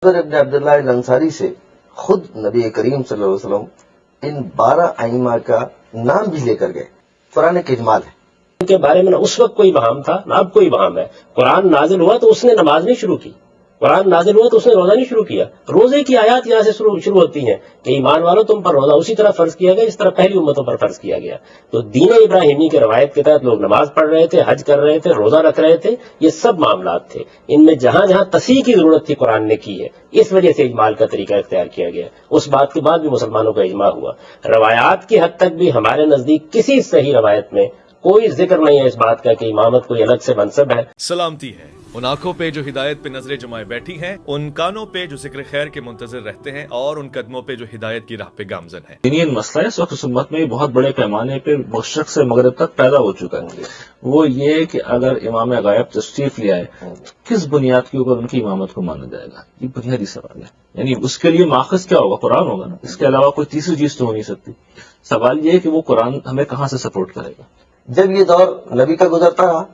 ابن عبداللہ الانصاری سے خود نبی کریم صلی اللہ علیہ وسلم ان 12 ائمہ کا نام بھی لے کر گئے. قرآن ایک اجمال ہے. ان کے بارے میں نہ اس وقت کوئی بہام تھا نہ اب کوئی بہام ہے. قرآن نازل ہوا تو اس نے نماز نہیں شروع کی، قرآن نازل ہوا تو اس نے روزہ نہیں شروع کیا. روزے کی آیات یہاں سے شروع ہوتی ہیں کہ ایمان والوں تم پر روزہ اسی طرح فرض کیا گیا جس طرح پہلی امتوں پر فرض کیا گیا. تو دین ابراہیمی کے روایت کے تحت لوگ نماز پڑھ رہے تھے، حج کر رہے تھے، روزہ رکھ رہے تھے. یہ سب معاملات تھے. ان میں جہاں جہاں تصحیح کی ضرورت تھی قرآن نے کی ہے. اس وجہ سے اجمال کا طریقہ اختیار کیا گیا. اس بات کے بعد بھی مسلمانوں کا اجماع ہوا. روایات کی حد تک بھی ہمارے نزدیک کسی صحیح روایت میں کوئی ذکر نہیں ہے اس بات کا کہ امامت کوئی الگ سے منصب ہے. سلامتی ہے ان آنکھوں پہ جو ہدایت پہ نظریں جمائے بیٹھی ہیں، ان کانوں پہ جو ذکر خیر کے منتظر رہتے ہیں، اور ان قدموں پہ جو ہدایت کی راہ پہ گامزن ہیں. دینی مسئلہ اس وقت امت میں بہت بڑے پیمانے پہ مشرق سے مغرب تک پیدا ہو چکا ہے. وہ یہ کہ اگر امام غائب تشریف لے آئے کس بنیاد کے اوپر ان کی امامت کو مانا جائے گا، یہ بنیادی سوال ہے. یعنی اس کے لیے ماخذ کیا ہوگا؟ قرآن ہوگا نا. اس کے علاوہ کوئی تیسری چیز تو ہو نہیں سکتی. سوال یہ ہے کہ وہ قرآن ہمیں کہاں سے سپورٹ کرے گا. جب یہ دور نبی کا گزرتا رہا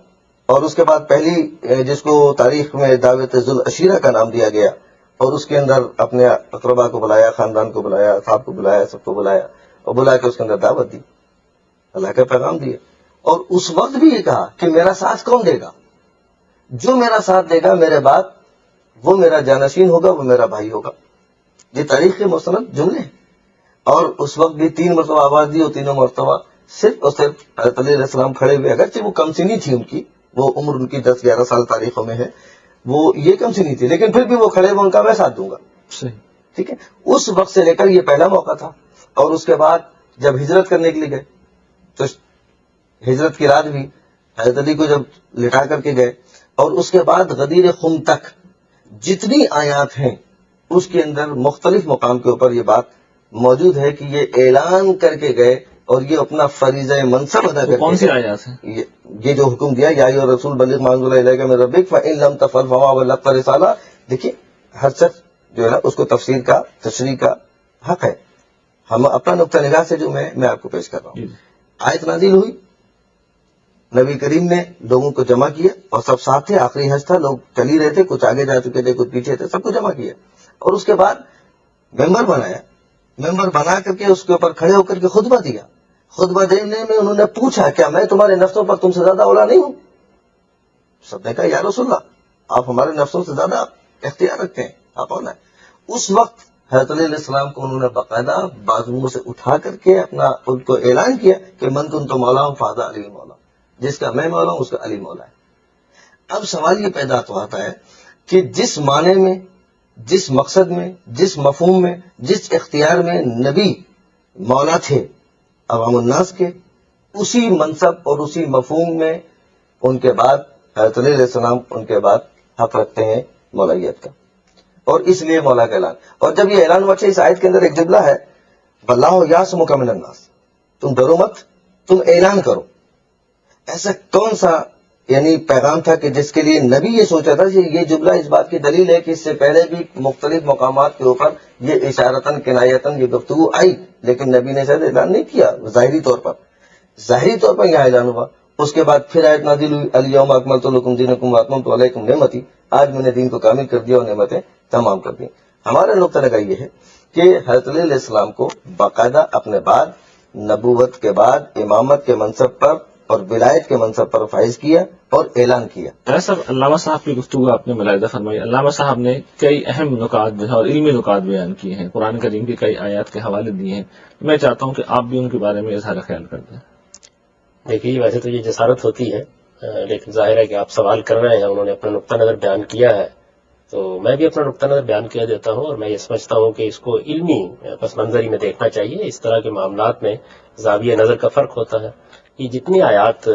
اور اس کے بعد پہلی جس کو تاریخ میں دعوت ذوالعشیرہ کا نام دیا گیا، اور اس کے اندر اپنے اقربا کو بلایا، خاندان کو بلایا، اصحاب کو بلایا، سب کو بلایا اور بلا کے اس کے اندر دعوت دی، اللہ کا پیغام دیا. اور اس وقت بھی یہ کہا کہ میرا ساتھ کون دے گا؟ جو میرا ساتھ دے گا میرے بعد وہ میرا جانشین ہوگا، وہ میرا بھائی ہوگا. یہ تاریخ کے مستند جملے ہیں. اور اس وقت بھی 3 مرتبہ آواز دی، اور تینوں مرتبہ صرف اور صرف حضرت علی علیہ السلام کھڑے ہوئے. اگرچہ وہ کم سنی تھی، ان کی وہ عمر ان کی 10-11 سال تاریخوں میں ہے، وہ یہ کم سنی تھی، لیکن پھر بھی وہ کھڑے ہوئے، ان کا میں ساتھ دوں گا. ٹھیک ہے. اس وقت سے لے کر یہ پہلا موقع تھا. اور اس کے بعد جب ہجرت کرنے کے لیے گئے تو ہجرت کی رات بھی حضرت علی کو جب لٹا کر کے گئے، اور اس کے بعد غدیر خم تک جتنی آیات ہیں اس کے اندر مختلف مقام کے اوپر یہ بات موجود ہے کہ یہ اعلان کر کے گئے اور یہ اپنا فریضہ منصب ادا کر. کون سی آیات ہیں؟ یہ جو حکم دیا، یا ایھا الرسول بلغ ما انزل الیک من ربک فإن لم تفعل فما بلغت رسالہ. دیکھیے ہر شخص جو ہے نا اس کو تفسیر کا، تشریح کا حق ہے. ہم اپنا نقطہ نگاہ سے جو میں آپ کو پیش کر رہا ہوں. آیت نازل ہوئی، نبی کریم نے لوگوں کو جمع کیا اور سب ساتھ تھے. آخری حج تھا، لوگ چل ہی رہے تھے، کچھ آگے جا چکے تھے، کچھ پیچھے تھے، سب کو جمع کیا. اور اس کے بعد ممبر بنایا. ممبر بنا کر کے اس کے اوپر کھڑے ہو کر کے خطبہ دیا. خطبہ دینے میں انہوں نے پوچھا کیا میں تمہارے نفسوں پر تم سے زیادہ اولا نہیں ہوں؟ سب نے کہا یا رسول اللہ، آپ ہمارے نفسوں سے زیادہ اختیار رکھتے ہیں، آپ اولا ہے. اس وقت حضرت علیہ السلام کو انہوں نے باقاعدہ بازوؤں سے اٹھا کر کے اپنا خود کو اعلان کیا کہ من کنت مولا ہوں فہذا علی مولا، جس کا میں مولا ہوں اس کا علی مولا ہے. اب سوال یہ پیدا تو آتا ہے کہ جس معنی میں، جس مقصد میں، جس مفہوم میں، جس اختیار میں نبی مولا تھے عوام الناس کے، اسی منصب اور اسی مفہوم میں ان کے بعد حضرت علیہ السلام ان کے بعد حق رکھتے ہیں مولائیت کا، اور اس لیے مولا کا اعلان. اور جب یہ اعلان ہوا، اس آیت کے اندر ایک جملہ ہے واللہ یعصمک من الناس، تم ڈرو مت، تم اعلان کرو. ایسا کون سا یعنی پیغام تھا کہ جس کے لیے نبی یہ سوچا تھا؟ یہ جملہ اس بات کی دلیل ہے کہ اس سے پہلے بھی مختلف مقامات کے اوپر یہ اشارتاً کنایتاً یہ گفتگو آئی، لیکن نبی نے شاید اعلان نہیں کیا ظاہری طور پر. ظاہری طور پر یہاں اعلان ہوا. اس کے بعد پھر آیت نازل ہوئی الیوم اکملت لکم دینکم واتممت علیکم نعمتی، آج میں نے دین کو کامل کر دیا اور نعمتیں تمام کر دی. ہمارا نقطہ نگاہ یہ ہے کہ حضرت علیہ السلام کو باقاعدہ اپنے بعد نبوت کے بعد امامت کے منصب پر اور ولایت کے منصب پر فائز کیا اور اعلان کیا. صاحب علامہ صاحب کی گفتگو آپ نے ملاحظہ فرمائی. علامہ صاحب نے کئی اہم نکات اور علمی نکات بیان کیے ہیں، قرآن کریم کی کئی آیات کے حوالے دیے ہیں. میں چاہتا ہوں کہ آپ بھی ان کے بارے میں اظہار خیال کر دیں. دیکھیے ویسے تو یہ جسارت ہوتی ہے، لیکن ظاہر ہے کہ آپ سوال کر رہے ہیں، انہوں نے اپنا نقطہ نظر بیان کیا ہے، تو میں بھی اپنا نقطہ نظر بیان کیا دیتا ہوں. اور میں یہ سمجھتا ہوں کہ اس کو علمی پس منظری میں دیکھنا چاہیے. اس طرح کے معاملات میں زاویہ نظر کا فرق ہوتا ہے. یہ جتنی آیات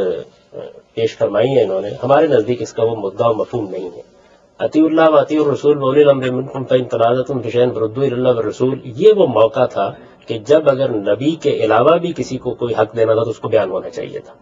پیش فرمائی ہیں انہوں نے، ہمارے نزدیک اس کا وہ مدعا و مفہوم نہیں ہے. اطیعوا اللہ واطیعوا الرسول واولی الامر منکم فإن تنازعتم فی شیء فردوہ الی اللہ والرسول. یہ وہ موقع تھا کہ جب اگر نبی کے علاوہ بھی کسی کو کوئی حق دینا تھا تو اس کو بیان ہونا چاہیے تھا.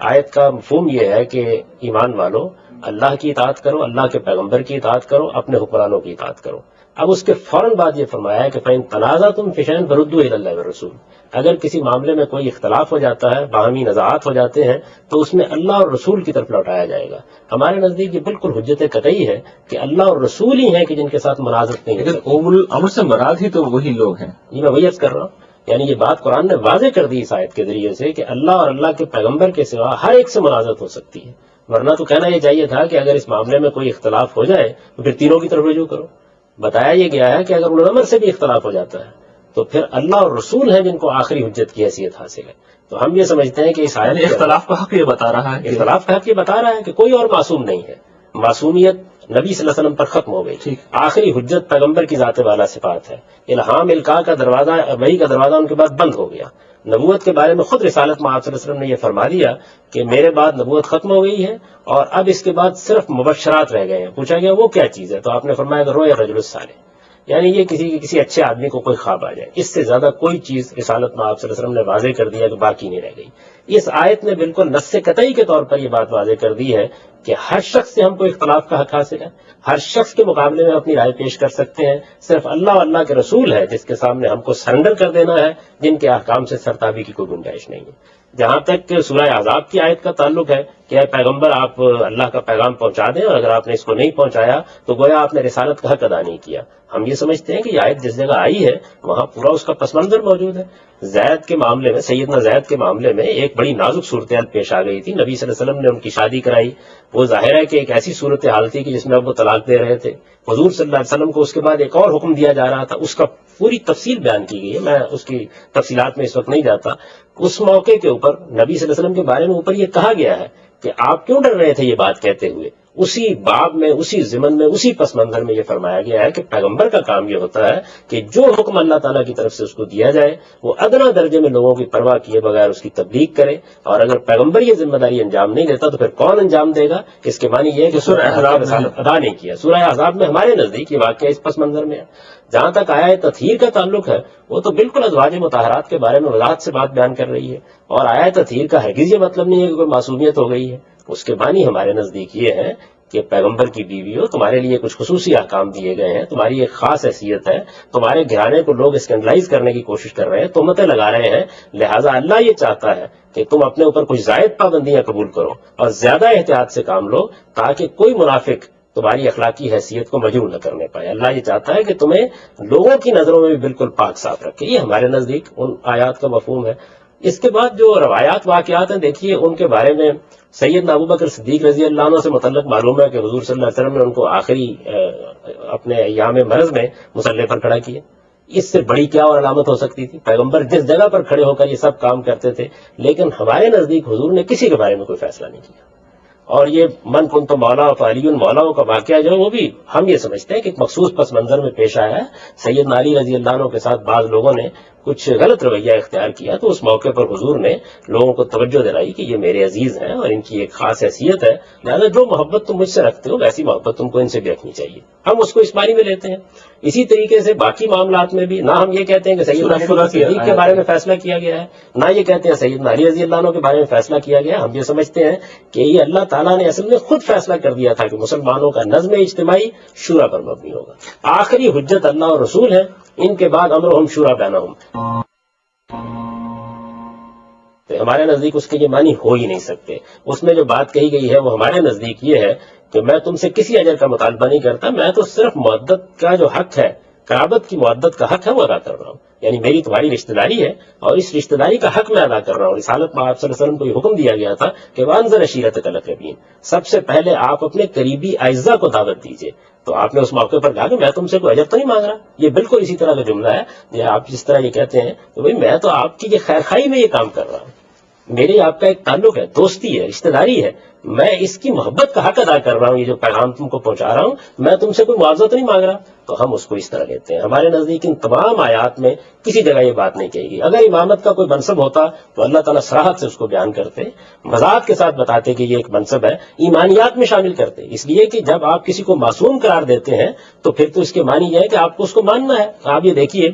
آیت کا مفہوم یہ ہے کہ ایمان والو اللہ کی اطاعت کرو، اللہ کے پیغمبر کی اطاعت کرو، اپنے حکمرانوں کی اطاعت کرو۔ اب اس کے فوراً بعد یہ فرمایا ہے کہ فَإِن تَنَازَعْتُمْ فِي شَيْءٍ فَرُدُّوهُ إِلَى اللَّهِ وَالرَّسُولِ، اگر کسی معاملے میں کوئی اختلاف ہو جاتا ہے، باہمی نزاعات ہو جاتے ہیں، تو اس میں اللہ اور رسول کی طرف لوٹایا جائے گا۔ ہمارے نزدیک یہ بالکل حجت قطعی ہے کہ اللہ اور رسول ہی ہیں کہ جن کے ساتھ منازعت نہیں لیکن ہے۔ اول الامر سے مراد ہی تو وہی لوگ ہیں۔ یہ میں وہی عرض کر رہا ہوں، یعنی یہ بات قرآن نے واضح کر دی اس آیت کے ذریعے سے کہ اللہ اور اللہ کے پیغمبر کے سوا ہر ایک سے منازعت ہو سکتی ہے، ورنہ تو کہنا یہ چاہیے تھا کہ اگر اس معاملے میں کوئی اختلاف ہو جائے تو پھر تینوں کی طرف رجوع کرو۔ بتایا یہ گیا ہے کہ اگر اولو الامر سے بھی اختلاف ہو جاتا ہے تو پھر اللہ اور رسول ہیں جن کو آخری حجت کی حیثیت حاصل ہے۔ تو ہم یہ سمجھتے ہیں کہ اس آیت اختلاف کا حق یہ بتا رہا ہے، اختلاف کا حق یہ بتا رہا ہے کہ کوئی اور معصوم نہیں ہے، معصومیت نبی صلی اللہ علیہ وسلم پر ختم ہو گئی، آخری حجت پیغمبر کی ذات والا صفات ہے، الہام القاء کا دروازہ، وحی کا دروازہ ان کے بعد بند ہو گیا۔ نبوت کے بارے میں خود رسالت میں آپ صلی اللہ علیہ وسلم نے یہ فرما دیا کہ میرے بعد نبوت ختم ہو گئی ہے اور اب اس کے بعد صرف مبشرات رہ گئے ہیں۔ پوچھا گیا وہ کیا چیز ہے، تو آپ نے فرمایا کہ رویا رجل الصالح، یعنی یہ کسی اچھے آدمی کو کوئی خواب آ جائے۔ اس سے زیادہ کوئی چیز رسالت میں آپ صلی اللہ علیہ وسلم نے واضح کر دیا کہ باقی نہیں رہ گئی۔ اس آیت نے بالکل نص قطعی کے طور پر یہ بات واضح کر دی ہے کہ ہر شخص سے ہم کو اختلاف کا حق حاصل ہے، ہر شخص کے مقابلے میں اپنی رائے پیش کر سکتے ہیں، صرف اللہ اور اللہ کے رسول ہے جس کے سامنے ہم کو سرنڈر کر دینا ہے، جن کے احکام سے سرتابی کی کوئی گنجائش نہیں ہے۔ جہاں تک سورہ احزاب کی آیت کا تعلق ہے کہ اے پیغمبر آپ اللہ کا پیغام پہنچا دیں، اور اگر آپ نے اس کو نہیں پہنچایا تو گویا آپ نے رسالت کا حق ادا نہیں کیا۔ ہم یہ سمجھتے ہیں کہ یہ آیت جس جگہ آئی ہے وہاں پورا اس کا پس منظر موجود ہے۔ زید کے معاملے میں، سیدنا زید کے معاملے میں ایک بڑی نازک صورتحال پیش آ گئی تھی، نبی صلی اللہ علیہ وسلم نے ان کی شادی کرائی۔ وہ ظاہر ہے کہ ایک ایسی صورتحال تھی کہ جس میں اب وہ طلاق دے رہے تھے، حضور صلی اللہ علیہ وسلم کو اس کے بعد ایک اور حکم دیا جا رہا تھا، اس کا پوری تفصیل بیان کی گئی ہے، میں اس کی تفصیلات میں اس وقت نہیں جاتا۔ اس موقع کے اوپر نبی صلی اللہ علیہ وسلم کے بارے میں اوپر یہ کہا گیا ہے کہ آپ کیوں ڈر رہے تھے یہ بات کہتے ہوئے۔ اسی باب میں، اسی ضمن میں، اسی پس منظر میں یہ فرمایا گیا ہے کہ پیغمبر کا کام یہ ہوتا ہے کہ جو حکم اللہ تعالیٰ کی طرف سے اس کو دیا جائے وہ ادنا درجے میں لوگوں کی پرواہ کیے بغیر اس کی تبلیغ کرے، اور اگر پیغمبر یہ ذمہ داری انجام نہیں دیتا تو پھر کون انجام دے گا؟ اس کے معنی یہ ہے کہ سورہ احزاب ادا نہیں کیا۔ سورہ احزاب میں ہمارے نزدیک یہ واقعہ اس پس منظر میں ہے۔ جہاں تک آیت تطہیر کا تعلق ہے وہ تو بالکل ازواج مطہرات کے بارے میں وضاحت سے بات بیان کر رہی ہے، اور آیت تطہیر کا ہرگز یہ مطلب نہیں ہے کہ کوئی معصومیت ہو گئی ہے۔ اس کے معنی ہمارے نزدیک یہ ہے کہ پیغمبر کی بیویوں، تمہارے لیے کچھ خصوصی احکام دیے گئے ہیں، تمہاری ایک خاص حیثیت ہے، تمہارے گھرانے کو لوگ اسکینڈلائز کرنے کی کوشش کر رہے ہیں، تہمتیں لگا رہے ہیں، لہٰذا اللہ یہ چاہتا ہے کہ تم اپنے اوپر کچھ زائد پابندیاں قبول کرو اور زیادہ احتیاط سے کام لو تاکہ کوئی منافق تمہاری اخلاقی حیثیت کو مجروح نہ کرنے پائے۔ اللہ یہ چاہتا ہے کہ تمہیں لوگوں کی نظروں میں بھی بالکل پاک صاف رکھے۔ یہ ہمارے نزدیک ان آیات کا مفہوم ہے۔ اس کے بعد جو روایات واقعات ہیں، دیکھیے ان کے بارے میں سیدنا ابوبکر صدیق رضی اللہ عنہ سے متعلق معلوم ہے کہ حضور صلی اللہ علیہ وسلم نے ان کو آخری اپنے ایام مرض میں مصلی پر کھڑا کیا۔ اس سے بڑی کیا اور علامت ہو سکتی تھی؟ پیغمبر جس جگہ پر کھڑے ہو کر یہ سب کام کرتے تھے، لیکن ہمارے نزدیک حضور نے کسی کے بارے میں کوئی فیصلہ نہیں کیا۔ اور یہ من کن تو مولا علی مولاؤں کا واقعہ جو ہے وہ بھی ہم یہ سمجھتے ہیں کہ ایک مخصوص پس منظر میں پیش آیا ہے۔ سیدنا علی رضی اللہ عنہ کے ساتھ بعض لوگوں نے کچھ غلط رویہ اختیار کیا تو اس موقع پر حضور نے لوگوں کو توجہ دلائی کہ یہ میرے عزیز ہیں اور ان کی ایک خاص حیثیت ہے، لہٰذا جو محبت تم مجھ سے رکھتے ہو ویسی محبت تم کو ان سے بھی رکھنی چاہیے۔ ہم اس کو اس معنی میں لیتے ہیں۔ اسی طریقے سے باقی معاملات میں بھی نہ ہم یہ کہتے ہیں کہ سیدنا ابوبکر صدیق کے بارے میں فیصلہ کیا گیا ہے، نہ یہ کہتے ہیں سیدنا علی رضی اللہ عنہ کے بارے میں فیصلہ کیا گیا ہے۔ ہم یہ سمجھتے ہیں کہ یہ اللہ تعالیٰ نے اصل میں خود فیصلہ کر دیا تھا کہ مسلمانوں کا نظم اجتماعی شورا پر مبنی ہوگا۔ آخری حجت اللہ اور رسول ہے، ان کے بعد امرہم شورا بینہم۔ ہمارے نزدیک اس کے یہ معنی ہو ہی نہیں سکتے۔ اس میں جو بات کہی گئی ہے وہ ہمارے نزدیک یہ ہے کہ میں تم سے کسی اجر کا مطالبہ نہیں کرتا، میں تو صرف مودت کا جو حق ہے، قرابت کی مودت کا حق ہے وہ ادا کر رہا ہوں، یعنی میری تمہاری رشتہ داری ہے اور اس رشتہ داری کا حق میں ادا کر رہا ہوں۔ رسالت میں آپ صلی اللہ علیہ وسلم کو یہ حکم دیا گیا تھا کہ وانذر عشیرتک الاقربین، سب سے پہلے آپ اپنے قریبی اعزاء کو دعوت دیجیے۔ تو آپ نے اس موقع پر کہا کہ میں تم سے کوئی اجر تو نہیں مانگ رہا۔ یہ بالکل اسی طرح کا جملہ ہے یہ آپ جس طرح یہ کہتے ہیں کہ بھائی میں تو آپ کی یہ خیر خواہی میں یہ کام کر رہا ہوں، میرے آپ کا ایک تعلق ہے، دوستی ہے، رشتہ داری ہے، میں اس کی محبت کا حق ادا کر رہا ہوں، یہ جو پیغام تم کو پہنچا رہا ہوں، میں تم سے کوئی معاوضہ تو نہیں مانگ رہا۔ تو ہم اس کو اس طرح لیتے ہیں۔ ہمارے نزدیک ان تمام آیات میں کسی جگہ یہ بات نہیں کہی گئی۔ اگر امامت کا کوئی منصب ہوتا تو اللہ تعالیٰ صراحت سے اس کو بیان کرتے، وضاحت کے ساتھ بتاتے کہ یہ ایک منصب ہے، ایمانیات میں شامل کرتے، اس لیے کہ جب آپ کسی کو معصوم قرار دیتے ہیں تو پھر تو اس کے معنی یہ ہے کہ آپ کو اس کو ماننا ہے۔ آپ یہ دیکھیے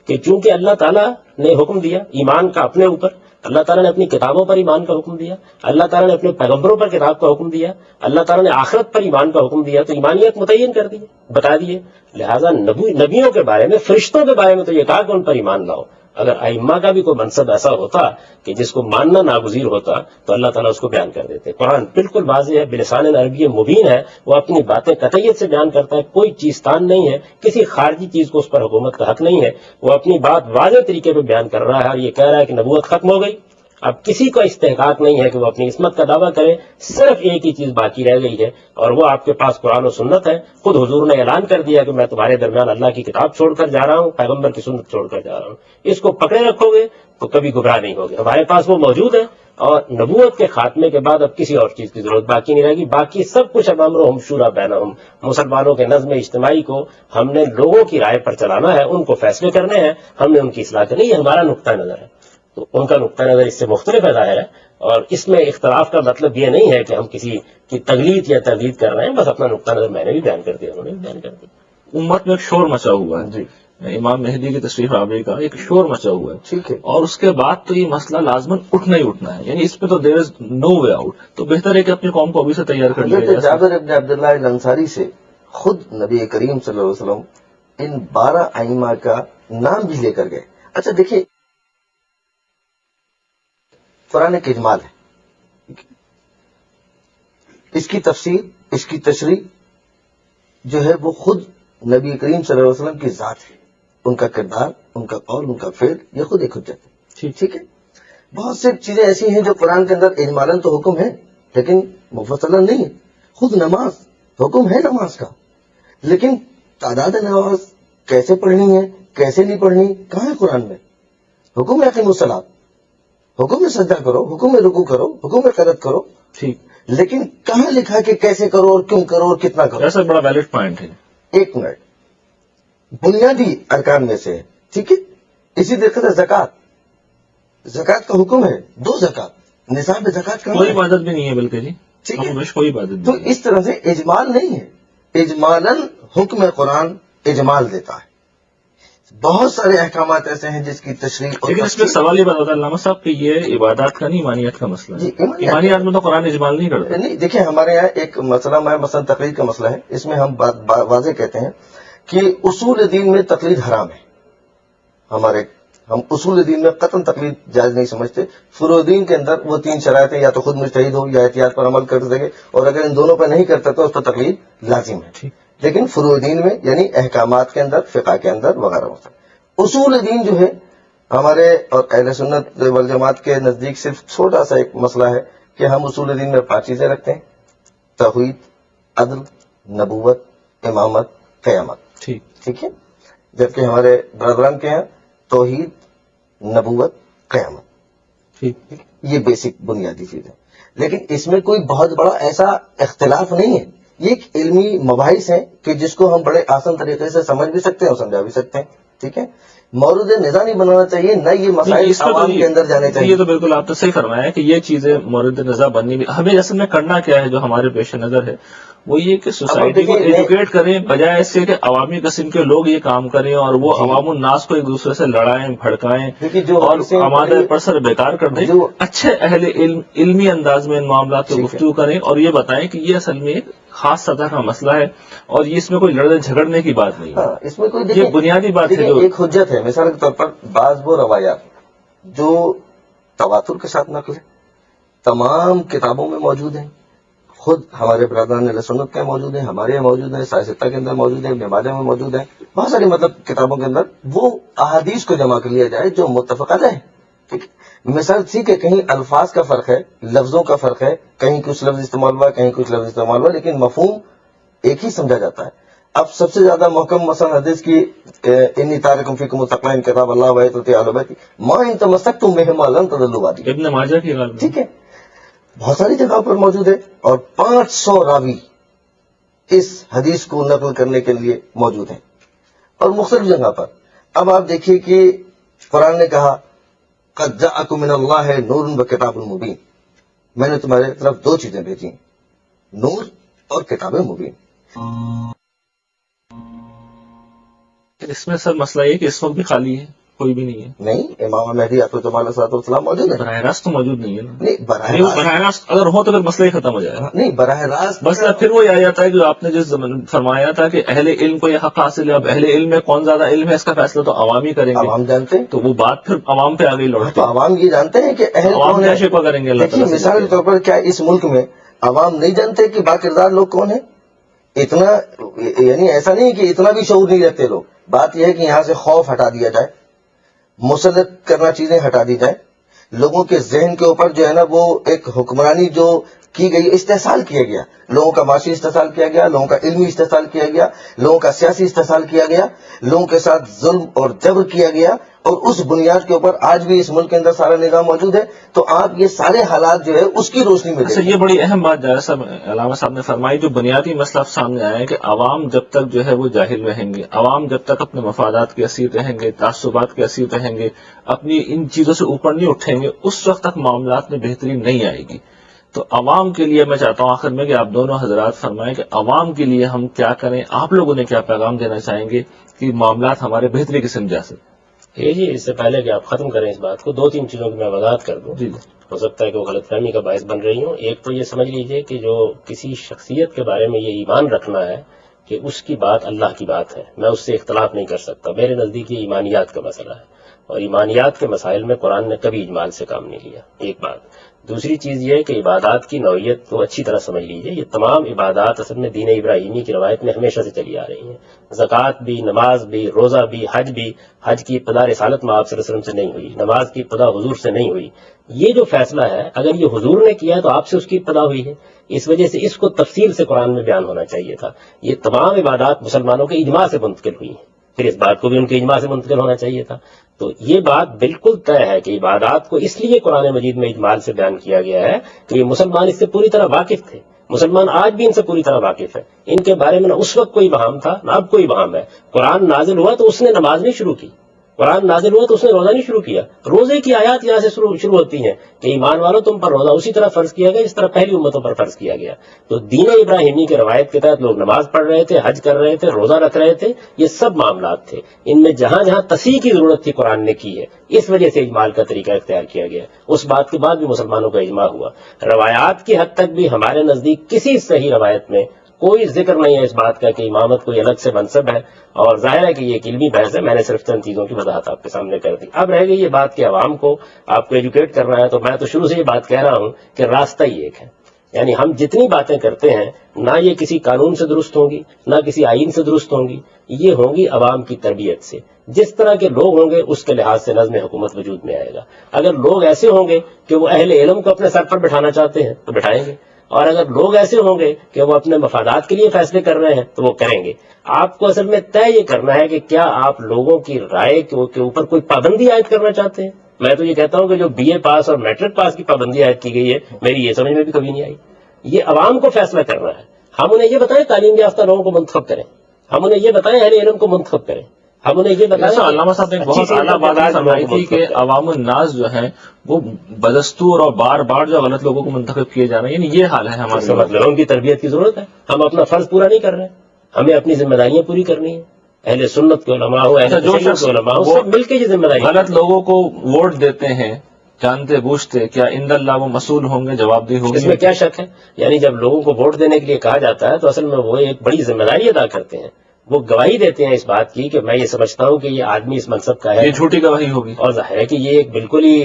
کہ چونکہ اللہ تعالیٰ نے حکم دیا ایمان کا اپنے اوپر، اللہ تعالیٰ نے اپنی کتابوں پر ایمان کا حکم دیا, اللہ تعالیٰ نے اپنے پیغمبروں پر کتاب کا حکم دیا, اللہ تعالیٰ نے آخرت پر ایمان کا حکم دیا, تو ایمانیت متعین کر دی, بتا دیے. لہٰذا نبیوں کے بارے میں, فرشتوں کے بارے میں تو یہ کہا کہ ان پر ایمان لاؤ. اگر ائمہ کا بھی کوئی منصب ایسا ہوتا کہ جس کو ماننا ناگزیر ہوتا تو اللہ تعالیٰ اس کو بیان کر دیتے. قرآن بالکل واضح ہے, بلسان عربی مبین ہے, وہ اپنی باتیں قطعیت سے بیان کرتا ہے, کوئی چیز تان نہیں ہے, کسی خارجی چیز کو اس پر حکومت کا حق نہیں ہے. وہ اپنی بات واضح طریقے پہ بیان کر رہا ہے اور یہ کہہ رہا ہے کہ نبوت ختم ہو گئی. اب کسی کو استحقاق نہیں ہے کہ وہ اپنی عصمت کا دعویٰ کرے, صرف ایک ہی چیز باقی رہ گئی ہے اور وہ آپ کے پاس قرآن و سنت ہے. خود حضور نے اعلان کر دیا کہ میں تمہارے درمیان اللہ کی کتاب چھوڑ کر جا رہا ہوں, پیغمبر کی سنت چھوڑ کر جا رہا ہوں. اس کو پکڑے رکھو گے تو کبھی گمراہ نہیں ہوگے. ہمارے پاس وہ موجود ہے اور نبوت کے خاتمے کے بعد اب کسی اور چیز کی ضرورت باقی نہیں رہے گی. باقی سب کچھ اب امرهم شورى بینہم, مسلمانوں کے نظم اجتماعی کو ہم نے لوگوں کی رائے پر چلانا ہے, ان کو فیصلے کرنے ہیں, ہم نے ان کی اصلاح کرنی. یہ ہمارا نقطہ نظر ہے, تو ان کا نقطہ نظر اس سے مختلف ہے ظاہر ہے. اور اس میں اختلاف کا مطلب یہ نہیں ہے کہ ہم کسی کی تقلید یا تردید کر رہے ہیں, بس اپنا نقطہ نظر میں نے بھی بیان کر دیا, انہوں نے بھی بیان کر دیا. امت میں ایک شور مچا ہوا ہے, جی امام مہدی کی تشریف آوری کا ایک شور مچا ہوا ہے, ٹھیک ہے. اور اس کے بعد تو یہ مسئلہ لازماً اٹھنا ہی اٹھنا ہے, یعنی اس پہ تو دیر از نو وے آؤٹ. تو بہتر ہے کہ اپنی قوم کو ابھی سے تیار کر لیا حضرت جائے. جابر ابن عبداللہ الانصاری سے خود نبی کریم صلی اللہ علیہ وسلم ان 12 ائمہ کا نام بھی لے کر گئے. اچھا دیکھیے, قرآن ایک اجمال ہے, اس کی تفسیر, اس کی تشریح جو ہے وہ خود نبی کریم صلی اللہ علیہ وسلم کی ذات ہے. ان کا کردار, ان کا قول, ان کا فعل, یہ خود ایک حجت ہے. ٹھیک ہے. بہت سی چیزیں ایسی ہیں جو قرآن کے اندر اجمالاً تو حکم ہے لیکن مفصلاً نہیں ہے. خود نماز, حکم ہے نماز کا, لیکن تعداد نماز کیسے پڑھنی ہے, کیسے نہیں پڑھنی, کہاں ہے قرآن میں؟ حکم ہے اقیموا الصلاۃ, حکم میں سجدہ کرو, حکم میں رکوع کرو, حکم میں قرات کرو, ٹھیک, لیکن کہاں لکھا کہ کیسے کرو اور کیوں کرو اور کتنا کرو؟ ایسا بڑا ویلڈ پوائنٹ ہے. ایک منٹ, بنیادی ارکان میں سے ہے. ٹھیک ہے. اسی طریقے سے زکوٰۃ, زکوٰۃ کا حکم ہے, 2 زکوٰۃ, نصاب زکوٰۃ کا کوئی عبادت بھی نہیں ہے بلکہ جی, ٹھیک ہے. کوئی عبادت تو نہیں ہے. اس طرح سے اجمال نہیں ہے, اجمالاً حکم قرآن اجمال دیتا ہے. بہت سارے احکامات ایسے ہیں جس کی تشریح اور لیکن اس میں سوال یہ بتاتا علامہ صاحب کہ یہ عبادات کا نہیں, ایمانیت کا مسئلہ جی, ہے. ایمانیات میں تو قرآن اجمال نہیں کرتا. نہیں دیکھیں, ہمارے یہاں ایک مسئلہ میں مثلا تقلید کا مسئلہ ہے, اس میں ہم واضح کہتے ہیں کہ اصول دین میں تقلید حرام ہے. ہم اصول دین میں قطعاً تقلید جائز نہیں سمجھتے. فروع دین کے اندر وہ 3 شرائط ہیں, یا تو خود مجتہد ہو یا احتیاط پر عمل کر سکے, اور اگر ان دونوں پر نہیں کرتا تو اس پر تقلید لازم ہے. لیکن فروع دین میں یعنی احکامات کے اندر, فقہ کے اندر وغیرہ وغیرہ. اصول دین جو ہے ہمارے اور اہل سنت والجماعت کے نزدیک صرف چھوٹا سا ایک مسئلہ ہے کہ ہم اصول دین میں 5 چیزیں رکھتے ہیں: توحید, عدل, نبوت, امامت, قیامت. ٹھیک ہے. جبکہ ہمارے برادران کے ہیں توحید, نبوت, قیامت. یہ بیسک بنیادی چیز ہے. لیکن اس میں کوئی بہت بڑا ایسا اختلاف نہیں ہے. یہ ایک علمی مباحث ہیں کہ جس کو ہم بڑے آسان طریقے سے سمجھ بھی سکتے ہیں اور سمجھا بھی سکتے ہیں. ٹھیک ہے. مورد نظر نہیں بنانا چاہیے, نہ یہ مسائل عوام کے اندر جانے چاہیے. یہ تو بالکل آپ نے صحیح فرمایا ہے کہ یہ چیزیں مورد نظر بننی بھی. ہمیں اصل میں کرنا کیا ہے, جو ہمارے پیش نظر ہے وہ یہ کہ سوسائٹی کو ایجوکیٹ کریں, بجائے اس سے کہ عوامی قسم کے لوگ یہ کام کریں اور وہ عوام الناس کو ایک دوسرے سے لڑائیں, بھڑکائیں اور ہمارے پرسر بیکار کر دیں. اچھے اہل علمی انداز میں ان معاملات کو گفتگو کریں اور یہ بتائیں کہ یہ اصل میں ایک خاص سطح کا مسئلہ ہے اور یہ اس میں کوئی لڑنے جھگڑنے کی بات نہیں ہے. اس میں کوئی یہ بنیادی بات ہے جو ایک حجت ہے. مثال کے طور پر بعض وہ روایات جو تواتر کے ساتھ نقل ہے, تمام کتابوں میں موجود ہیں, خود ہمارے برادران سنت کے موجود ہیں, ہمارے یہاں موجود ہیں, سائستہ کے اندر موجود ہیں, ابن ماجہ میں موجود ہیں, بہت ساری مطلب کتابوں کے اندر وہ احادیث کو جمع کر لیا جائے جو متفق علیہ ہے. ٹھیک ہے. مثال ٹھیک ہے, کہیں الفاظ کا فرق ہے, لفظوں کا فرق ہے, کہیں کچھ لفظ استعمال ہوا, کہیں کچھ لفظ استعمال ہوا, لیکن مفہوم ایک ہی سمجھا جاتا ہے. اب سب سے زیادہ محکم مثلا حدیث کی انی تارکم فیکم الثقلین کتاب اللہ و آیۃ اہل بیت ما ان تمسکتم بہما لن تضلوا بعدی. ابن ماجہ کی غالب. ٹھیک ہے. بہت ساری جگہ پر موجود ہے اور 500 راوی اس حدیث کو نقل کرنے کے لیے موجود ہیں اور مختلف جگہ پر. اب آپ دیکھیے کہ قرآن نے کہا قد جاءکم من اللہ نور و کتاب مبین, میں نے تمہارے طرف 2 چیزیں بھیجی, نور اور کتاب مبین. اس میں سر مسئلہ یہ کہ اس وقت بھی خالی ہے, کوئی بھی نہیں ہے. نہیں، امام مہدی علیہ موجود ہے. براہ راست تو موجود نہیں ہے نا. نہیں، براہ راست اگر ہو تو پھر مسئلہ ہی ختم ہو جائے گا. نہیں، براہ راست مسئلہ پھر وہی آ جاتا ہے جو آپ نے جس فرمایا تھا کہ اہل علم کو یہ حق حاصل ہے. اب اہل علم میں کون زیادہ علم ہے اس کا فیصلہ تو عوام ہی کریں گے. عوام جانتے ہیں. تو وہ بات پھر عوام پہ آ گئی لوٹ تو کے. عوام یہ جانتے ہیں کہ اہل عوام کون کیا ہے. شکوہ کریں گے اللہ دیکھیے تعالیٰ سے؟ مثال کے طور پر کیا اس ملک میں عوام نہیں جانتے کہ باکردار لوگ کون ہیں؟ اتنا یعنی ایسا نہیں کہ اتنا بھی شعور نہیں رکھتے لوگ. بات یہ ہے کہ یہاں سے خوف ہٹا دیا جائے، مسلط کرنا چیزیں ہٹا دی جائیں، لوگوں کے ذہن کے اوپر جو ہے نا وہ ایک حکمرانی جو کی گئی، استحصال کیا گیا، لوگوں کا معاشی استحصال کیا گیا، لوگوں کا علمی استحصال کیا گیا، لوگوں کا سیاسی استحصال کیا گیا، لوگوں کے ساتھ ظلم اور جبر کیا گیا، اور اس بنیاد کے اوپر آج بھی اس ملک کے اندر سارا نظام موجود ہے. تو آپ یہ سارے حالات جو ہے اس کی روشنی میں اچھا، دیکھیں. یہ بڑی اہم بات جائے صاحب علامہ صاحب نے فرمائی. جو بنیادی مسئلہ سامنے آیا ہے کہ عوام جب تک جو ہے وہ جاہل رہیں گے، عوام جب تک اپنے مفادات کے اسیر رہیں گے، تعصبات کے اسیر رہیں گے، اپنی ان چیزوں سے اوپر نہیں اٹھیں گے، اس وقت تک معاملات میں بہتری نہیں آئے گی. تو عوام کے لیے میں چاہتا ہوں آخر میں کہ آپ دونوں حضرات فرمائیں کہ عوام کے لیے ہم کیا کریں، آپ لوگوں نے کیا پیغام دینا چاہیں گے کہ معاملات ہمارے بہتری کی سمت جا سکیں. جی، اس سے پہلے کہ آپ ختم کریں اس بات کو، دو تین چیزوں کی میں وضاحت کر دوں. جی ہو سکتا ہے کہ وہ غلط فہمی کا باعث بن رہی ہوں. ایک تو یہ سمجھ لیجئے کہ جو کسی شخصیت کے بارے میں یہ ایمان رکھنا ہے کہ اس کی بات اللہ کی بات ہے، میں اس سے اختلاف نہیں کر سکتا، میرے نزدیک یہ ایمانیات کا مسئلہ ہے، اور ایمانیات کے مسائل میں قرآن نے کبھی اجمال سے کام نہیں لیا. ایک بات. دوسری چیز یہ ہے کہ عبادات کی نوعیت کو اچھی طرح سمجھ لیجئے. یہ تمام عبادات اصل میں دین ابراہیمی کی روایت میں ہمیشہ سے چلی آ رہی ہیں. زکوٰۃ بھی، نماز بھی، روزہ بھی، حج بھی. حج کی ابتدا رسالت میں آپ صلی اللہ علیہ وسلم سے نہیں ہوئی، نماز کی ابتدا حضور سے نہیں ہوئی. یہ جو فیصلہ ہے اگر یہ حضور نے کیا ہے تو آپ سے اس کی ابتدا ہوئی ہے، اس وجہ سے اس کو تفصیل سے قرآن میں بیان ہونا چاہیے تھا. یہ تمام عبادات مسلمانوں کے اجماع سے منتقل ہوئی ہیں، پھر اس بات کو بھی ان کے اجماع سے منتقل ہونا چاہیے تھا. تو یہ بات بالکل طے ہے کہ عبادات کو اس لیے قرآن مجید میں اجمال سے بیان کیا گیا ہے کہ یہ مسلمان اس سے پوری طرح واقف تھے. مسلمان آج بھی ان سے پوری طرح واقف ہے. ان کے بارے میں نہ اس وقت کوئی وہم تھا نہ اب کوئی وہم ہے. قرآن نازل ہوا تو اس نے نماز نہیں شروع کی، قرآن نازل ہوا تو اس نے روزہ نہیں شروع کیا. روزے کی آیات یہاں سے شروع ہوتی ہیں کہ ایمان والوں تم پر روزہ اسی طرح فرض کیا گیا جس طرح پہلی امتوں پر فرض کیا گیا. تو دین ابراہیمی کے روایت کے تحت لوگ نماز پڑھ رہے تھے، حج کر رہے تھے، روزہ رکھ رہے تھے. یہ سب معاملات تھے، ان میں جہاں جہاں تصحیح کی ضرورت تھی قرآن نے کی ہے، اس وجہ سے اجمال کا طریقہ اختیار کیا گیا. اس بات کے بعد بھی مسلمانوں کا اجماع ہوا. روایات کی حد تک بھی ہمارے نزدیک کسی صحیح روایت میں کوئی ذکر نہیں ہے اس بات کا کہ امامت کوئی الگ سے منصب ہے، اور ظاہر ہے کہ یہ ایک علمی بحث ہے. میں نے صرف چند چیزوں کی وضاحت آپ کے سامنے کر دی. اب رہ گئی یہ بات کہ عوام کو آپ کو ایجوکیٹ کرنا ہے، تو میں تو شروع سے یہ بات کہہ رہا ہوں کہ راستہ ہی ایک ہے. یعنی ہم جتنی باتیں کرتے ہیں نہ یہ کسی قانون سے درست ہوں گی نہ کسی آئین سے درست ہوں گی، یہ ہوں گی عوام کی تربیت سے. جس طرح کے لوگ ہوں گے اس کے لحاظ سے نظم حکومت وجود میں آئے گا. اگر لوگ ایسے ہوں گے کہ وہ اہل علم کو اپنے سر پر بٹھانا چاہتے ہیں تو بٹھائیں گے، اور اگر لوگ ایسے ہوں گے کہ وہ اپنے مفادات کے لیے فیصلے کر رہے ہیں تو وہ کریں گے. آپ کو اصل میں طے یہ کرنا ہے کہ کیا آپ لوگوں کی رائے کے اوپر کوئی پابندی عائد کرنا چاہتے ہیں. میں تو یہ کہتا ہوں کہ جو بی اے پاس اور میٹرک پاس کی پابندی عائد کی گئی ہے میری یہ سمجھ میں بھی کبھی نہیں آئی. یہ عوام کو فیصلہ کرنا ہے. ہم انہیں یہ بتائیں تعلیم یافتہ لوگوں کو منتخب کریں، ہم انہیں یہ بتائیں اہل علم کو منتخب کریں، ہم انہیں یہ بتائیں. علامہ صاحب نے بہت اعلیٰ بات فرمائی تھی کہ عوام الناس جو ہیں وہ بدستور اور بار بار جو غلط لوگوں کو منتخب کیے جا رہے ہیں، یعنی یہ حال ہے ہمارے. مطلب ان کی تربیت کی ضرورت ہے. ہم اپنا فرض پورا نہیں کر رہے ہیں، ہمیں اپنی ذمہ داریاں پوری کرنی ہیں. اہل سنت کے علماء ہو، اہل تشیع کے علماء ہو، سب مل کے یہ ذمہ داری. غلط لوگوں کو ووٹ دیتے ہیں جانتے بوجھتے، کیا عند اللہ وہ مسئول ہوں گے، جواب دہ ہوں گے؟ اس میں کیا شک ہے؟ یعنی جب لوگوں کو ووٹ دینے کے لیے کہا جاتا ہے تو اصل میں وہ ایک بڑی ذمہ داری ادا کرتے ہیں. وہ گواہی دیتے ہیں اس بات کی کہ میں یہ سمجھتا ہوں کہ یہ آدمی اس منصب کا ہے. یہ جھوٹی گواہی ہوگی، اور ظاہر ہے کہ یہ ایک بالکل ہی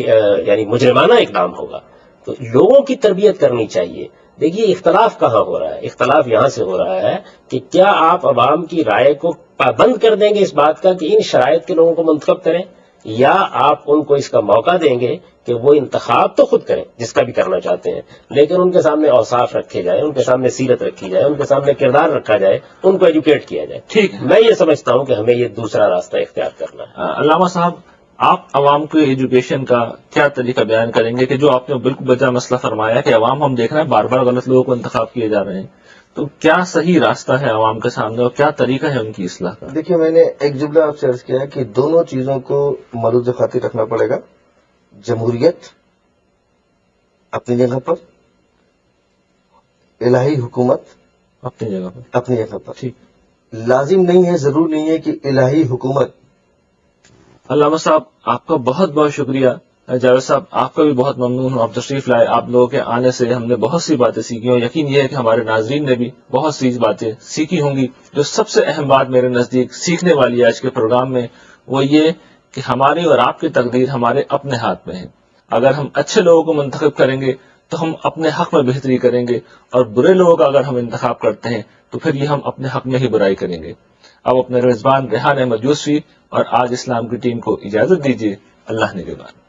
یعنی مجرمانہ اقدام ہوگا. تو لوگوں کی تربیت کرنی چاہیے. دیکھیے اختلاف کہاں ہو رہا ہے؟ اختلاف یہاں سے ہو رہا ہے کہ کیا آپ عوام کی رائے کو پابند کر دیں گے اس بات کا کہ ان شرائط کے لوگوں کو منتخب کریں، یا آپ ان کو اس کا موقع دیں گے کہ وہ انتخاب تو خود کریں جس کا بھی کرنا چاہتے ہیں، لیکن ان کے سامنے اوصاف رکھے جائیں، ان کے سامنے سیرت رکھی جائے، ان کے سامنے کردار رکھا جائے، ان کو ایجوکیٹ کیا جائے. ٹھیک. میں یہ سمجھتا ہوں کہ ہمیں یہ دوسرا راستہ اختیار کرنا ہے. علامہ صاحب، آپ عوام کو ایجوکیشن کا کیا طریقہ بیان کریں گے کہ جو آپ نے بالکل بجا مسئلہ فرمایا کہ عوام ہم دیکھ رہے ہیں بار بار غلط لوگوں کو انتخاب کیے جا رہے ہیں، تو کیا صحیح راستہ ہے عوام کے سامنے اور کیا طریقہ ہے ان کی اصلاح کا؟ دیکھیے میں نے ایک جملہ آپ سے عرض کیا ہے کہ دونوں چیزوں کو ملوز خاطر رکھنا پڑے گا. جمہوریت اپنی جگہ پر، الہی حکومت اپنی جگہ پر. اپنی جگہ پر. ٹھیک. لازم نہیں ہے، ضرور نہیں ہے کہ الہی حکومت علامہ صاحب آپ کا بہت بہت شکریہ. جاوید صاحب آپ کا بھی بہت ممنون ہوں، آپ تشریف لائے. آپ لوگوں کے آنے سے ہم نے بہت سی باتیں سیکھی اور یقین یہ ہے کہ ہمارے ناظرین نے بھی بہت سی باتیں سیکھی ہوں گی. جو سب سے اہم بات میرے نزدیک سیکھنے والی ہے آج کے پروگرام میں وہ یہ کہ ہماری اور آپ کی تقدیر ہمارے اپنے ہاتھ میں ہے. اگر ہم اچھے لوگوں کو منتخب کریں گے تو ہم اپنے حق میں بہتری کریں گے، اور برے لوگوں کا اگر ہم انتخاب کرتے ہیں تو پھر یہ ہم اپنے حق میں ہی برائی کریں گے. اب اپنے رضوان ریحان احمد یوسفی اور آج اسلام کی ٹیم کو اجازت دیجیے. اللہ نگہبان.